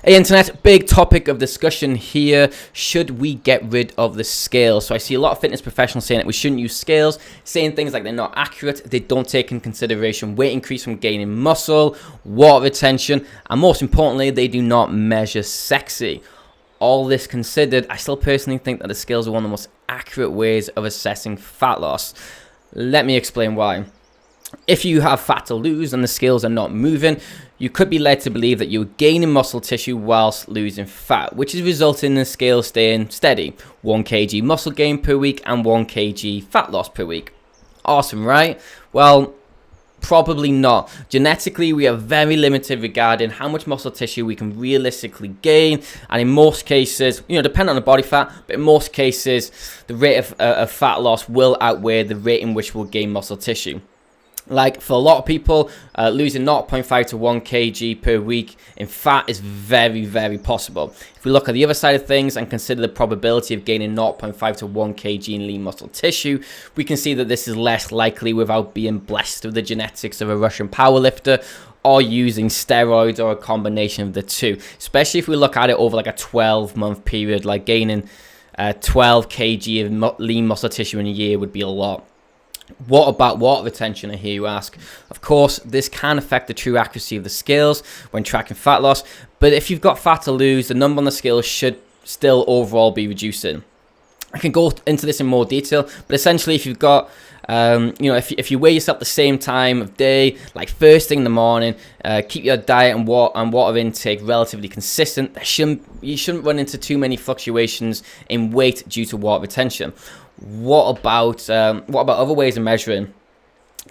Hey internet, big topic of discussion here. Should we get rid of the scales? So I see a lot of fitness professionals saying that we shouldn't use scales, saying things like they're not accurate, they don't take in consideration weight increase from gaining muscle, water retention, and most importantly, they do not measure sexy. All this considered, I still personally think that the scales are one of the most accurate ways of assessing fat loss. Let me explain why. If you have fat to lose and the scales are not moving, you could be led to believe that you're gaining muscle tissue whilst losing fat, which is resulting in the scale staying steady. 1 kg muscle gain per week and 1 kg fat loss per week. Awesome, right? Well, probably not. Genetically, we are very limited regarding how much muscle tissue we can realistically gain, and in most cases, depending on the body fat, but in most cases, the rate of fat loss will outweigh the rate in which we'll gain muscle tissue. Like for a lot of people, losing 0.5 to 1 kg per week in fat is very, very possible. If we look at the other side of things and consider the probability of gaining 0.5 to 1 kg in lean muscle tissue, we can see that this is less likely without being blessed with the genetics of a Russian powerlifter or using steroids or a combination of the two. Especially if we look at it over like a 12-month period, like gaining 12 kg of lean muscle tissue in a year would be a lot. What about water retention, I hear you ask? Of course, this can affect the true accuracy of the scales when tracking fat loss, but if you've got fat to lose, the number on the scale should still overall be reducing. I can go into this in more detail, but essentially if you've got, if you weigh yourself the same time of day, like first thing in the morning, keep your diet and water intake relatively consistent, you shouldn't run into too many fluctuations in weight due to water retention. What about other ways of measuring,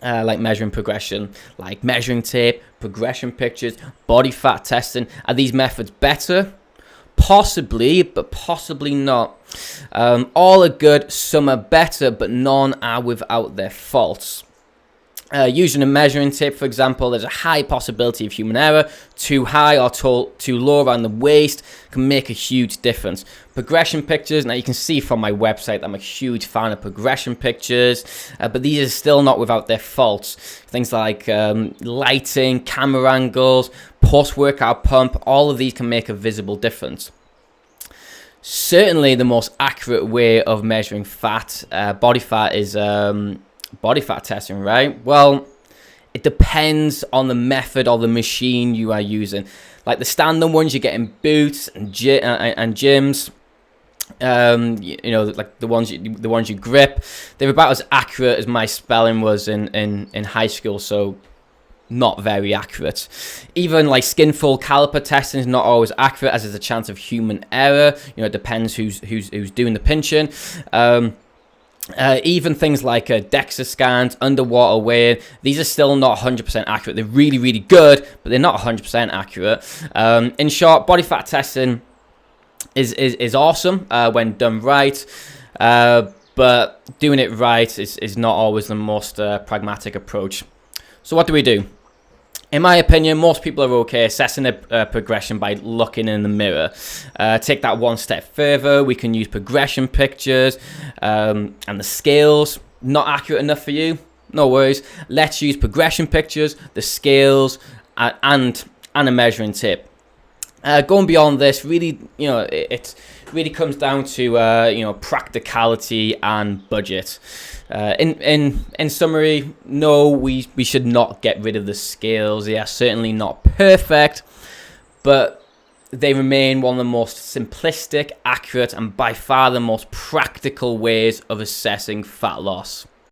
like measuring progression, like measuring tape, progression pictures, body fat testing? Are these methods better? Possibly, but possibly not. All are good, some are better, but none are without their faults. Using a measuring tape, for example, there's a high possibility of human error. Too high or too low around the waist can make a huge difference. Progression pictures, now you can see from my website, I'm a huge fan of progression pictures, but these are still not without their faults. Things like lighting, camera angles, post-workout pump, all of these can make a visible difference. Certainly the most accurate way of measuring fat, body fat, is body fat testing, right? Well, it depends on the method or the machine you are using. Like the standard ones you get in boots and gyms, like the ones you grip, they're about as accurate as my spelling was in high school, so not very accurate. Even like skin fold caliper testing is not always accurate, as there's a chance of human error. It depends who's doing the pinching. Even things like DEXA scans, underwater weighing, these are still not 100% accurate. They're really, really good, but they're not 100% accurate. In short, body fat testing is awesome when done right, but doing it right is not always the most pragmatic approach. So what do we do? In my opinion, most people are okay assessing a progression by looking in the mirror. Take that one step further, we can use progression pictures and the scales. Not accurate enough for you? No worries. Let's use progression pictures, the scales, and a measuring tape. Going beyond this, really, it really comes down to practicality and budget. In summary, no, we should not get rid of the scales. They are certainly not perfect, but they remain one of the most simplistic, accurate, and by far the most practical ways of assessing fat loss.